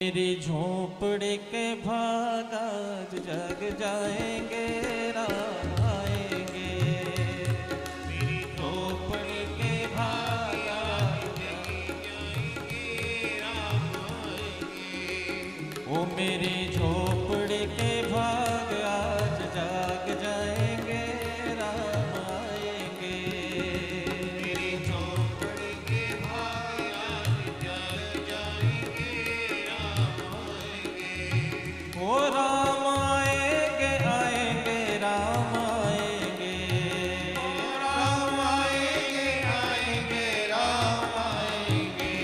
मेरी झोपड़ी के भागा जग जाएंगे राम आएंगे। मेरी झोपड़ी के भागा जग जाएंगे राम आएंगे। वो मेरी झोपड़ी के भाग आज जाग जाएंगे राम आएंगे। मेरी झोपड़ी के भाग आज जग जाएंगे ओ राम आएंगे आएंगे राम आएंगे। राम आएंगे आएंगे राम आएंगे।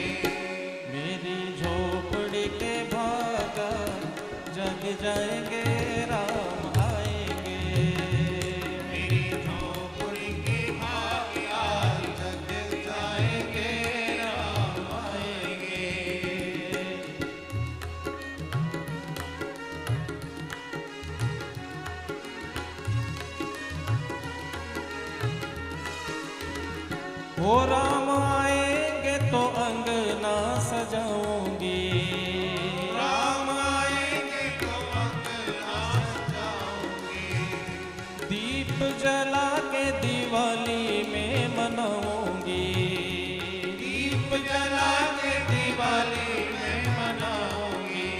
मेरी झोपड़ी के भागा जग जाएंगे राम आएंगे। मेरी झोपड़ी के भागा जग जाएंगे राम आएंगे। वो राम आएंगे तो अंगना सजाऊंगी। राम आएंगे तो अंगना सजाऊंगी। दीप जला के दिवाली में मनाऊंगी। दीप जला के दिवाली में मनाऊंगी।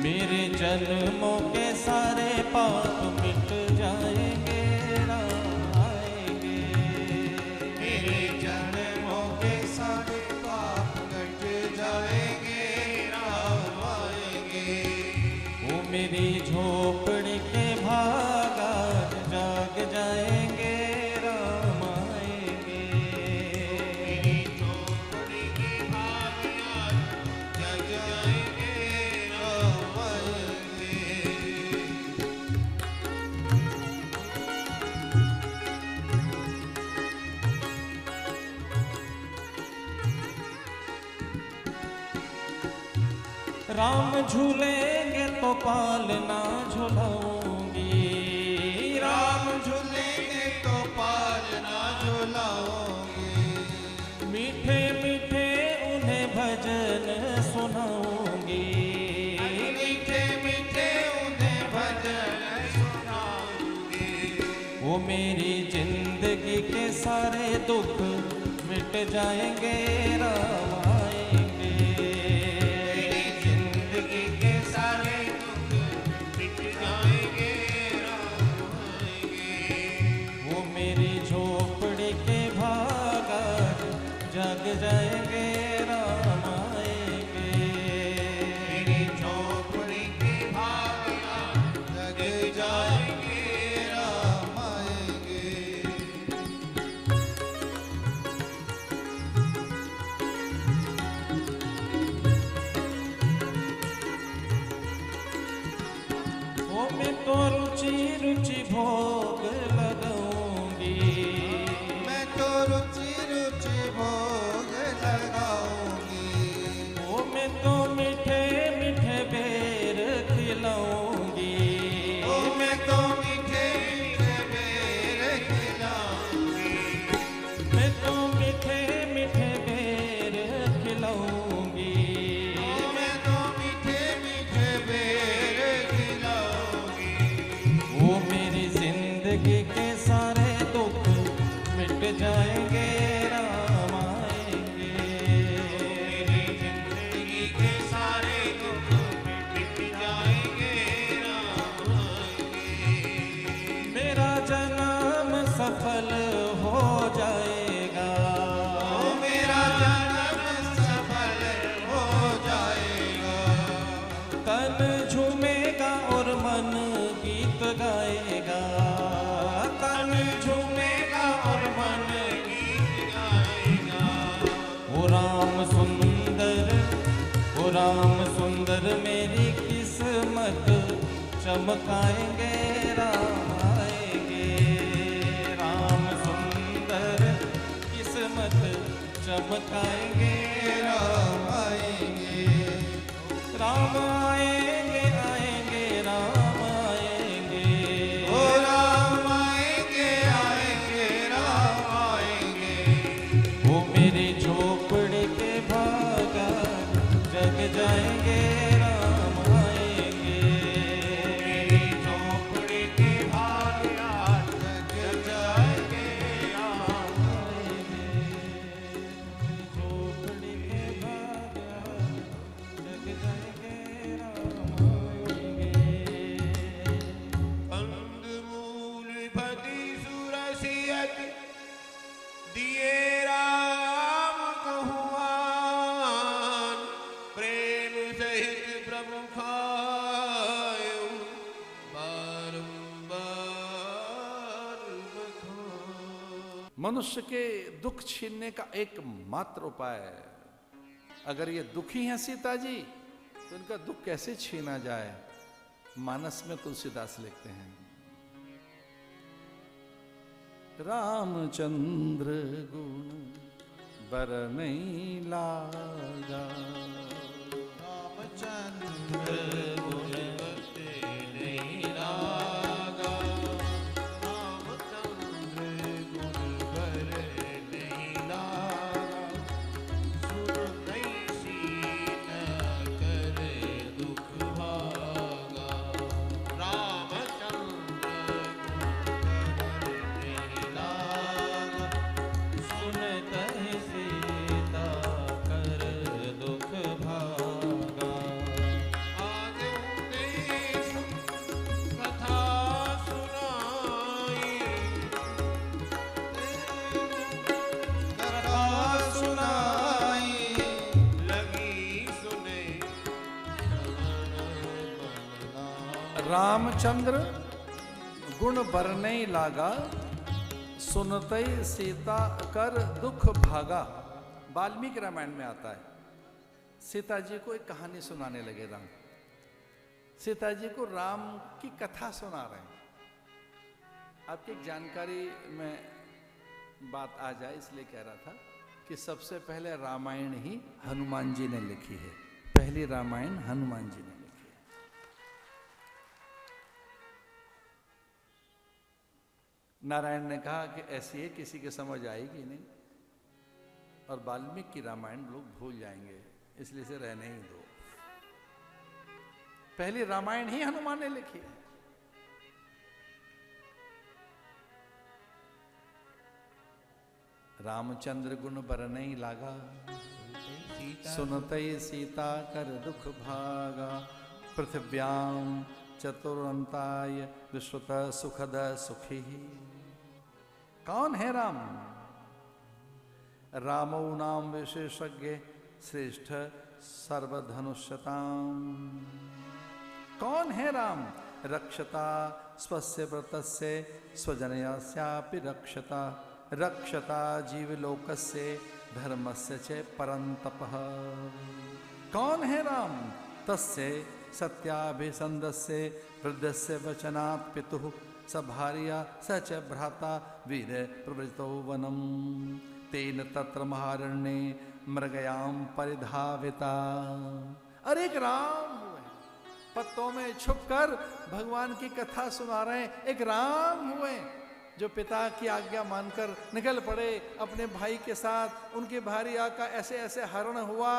मेरे जन्मों के सारे पाप मिट जाएंगे राम आएंगे। मेरे जन्मों के सारे पाप कट जाएंगे राम आएंगे। वो मेरी झोपड़ी के भागा जाग जाएंगे राम आएंगे। मेरी झोपड़ी के भागा जग जाएंगे राम आएंगे। राम झूलेंगे तो पालना झुलाऊंगी। राम झूलेंगे तो पालना झुलाऊंगी। मीठे मीठे उन्हें भजन सुनाऊंगी। मीठे मीठे उन्हें भजन सुनाऊंगी। वो मेरी जिंदगी के सारे दुख मिट जाएंगे राम आएंगे। मेरी जिंदगी के सारे दुख मिट जाएंगे राम आएंगे। वो मेरी झोपड़ी के भागा जग जाएंगे राम आएंगे। मेरी झोपड़ी के भागा जग जाएंगे राम आएंगे। वो मैं तो रुचि रुचि भोग लगाऊंगी। मैं तो रुचि रुचि भोग लगाऊंगी। वो मैं तो मीठे मीठे बेर खिलाऊंगी। वो मैं तो मीठे मीठे बेर खिलाऊंगी। मैं तो मीठे मीठे बेर खिलाऊंगी। मैं तो मीठे मीठे बेर खिलाऊंगी। वो मेरी जिंदगी के सारे दुख मिट जाएंगे राम आएंगे। मेरी जिंदगी के सारे दुख मिट जाएंगे राम आएंगे। मेरा जन्म सफल हो जाएगा। मेरा जन्म सफल हो जाएगा। तन झूमेगा और मन गीत गाएगा। तन झूमेगा और मन गीत गाएगा। ओ राम सुंदर मेरी किस्मत चमकाएंगे राम आएंगे। राम सुंदर किस्मत चमकाएंगे राम आएंगे। राम आएंगे आएंगे राम आएंगे। ओ राम आएंगे आएंगे राम आएंगे। वो मेरी झोपड़ी के भागा जग जाएंगे सहित प्रमुखायो बारंबार बखान। मनुष्य के दुख छीनने का एकमात्र उपाय है, अगर ये दुखी हैं सीता जी तो इनका दुख कैसे छीना जाए। मानस में तुलसीदास लिखते हैं, रामचंद्र गुण बर नहीं लागा, रामचंद्र गुण बरते नहीं लागा, रामचंद्र गुण बरते नहीं लागा, सुर नहीं सीता करे दुख भागा, रामचंद्र गुण बरते नहीं लागा, सुनत ही सीता कर दुख भागा। आगे उपदेश कथा सुनाई, कथा सुनाई लगी सुने रामचंद्र गुण बर नहीं लागा, सुनतई सीता कर दुख भागा। वाल्मीकि रामायण में आता है, सीता जी को एक कहानी सुनाने लगे राम। सीता जी को राम की कथा सुना रहे हैं। आपकी एक जानकारी में बात आ जाए इसलिए कह रहा था कि सबसे पहले रामायण ही हनुमान जी ने लिखी है। पहली रामायण हनुमान जी ने लिखी है। नारायण ने कहा कि ऐसी है किसी के समझ आएगी नहीं, और वाल्मीकि की रामायण लोग भूल जाएंगे, इसलिए से रहने ही दो। पहली रामायण ही हनुमान ने लिखी है। रामचंद्र गुण बर नहीं लागा, सुनतई सीता कर दुख भागा, पृथिव्याम चतुरंताय विश्रुत सुखद सुखी। कौन है राम? रामो नाम विशेषज्ञ श्रेष्ठ सर्वधनुष्यताम। कौन है राम? रक्षता स्वस्य व्रतस्य स्वजनस्यापि रक्षता, रक्षता जीवलोकस्य धर्मस्य च परन्तपः। कौन है राम? तस्य सत्याभिसंदस्य वृद्धस्य वचनात् पितुः स भार्या स च भ्राता वीर प्रवृतो वनम, तेन तत्र महारण्ये मृगयां परिधाविता। अरे एक राम हुए, पत्तों में छुपकर भगवान की कथा सुना रहे हैं। एक राम हुए जो पिता की आज्ञा मानकर निकल पड़े अपने भाई के साथ। उनकी भार्या का ऐसे ऐसे हरण हुआ,